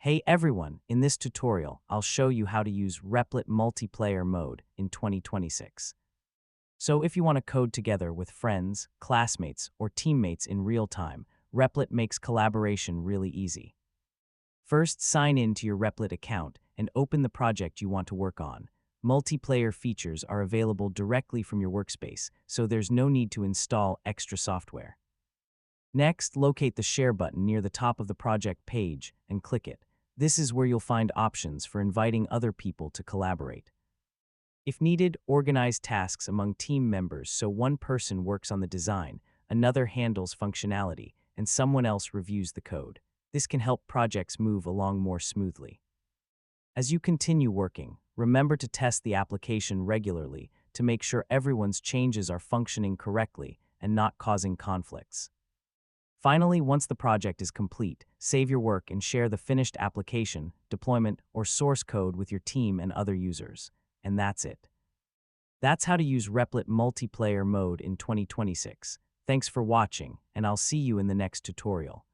Hey everyone, in this tutorial, I'll show you how to use Replit Multiplayer Mode in 2026. So if you want to code together with friends, classmates, or teammates in real time, Replit makes collaboration really easy. First, sign in to your Replit account and open the project you want to work on. Multiplayer features are available directly from your workspace, so there's no need to install extra software. Next, locate the Share button near the top of the project page and click it. This is where you'll find options for inviting other people to collaborate. If needed, organize tasks among team members so one person works on the design, another handles functionality, and someone else reviews the code. This can help projects move along more smoothly. As you continue working, remember to test the application regularly to make sure everyone's changes are functioning correctly and not causing conflicts. Finally, once the project is complete, save your work and share the finished application, deployment, or source code with your team and other users. And that's it. That's how to use Replit Multiplayer Mode in 2026. Thanks for watching, and I'll see you in the next tutorial.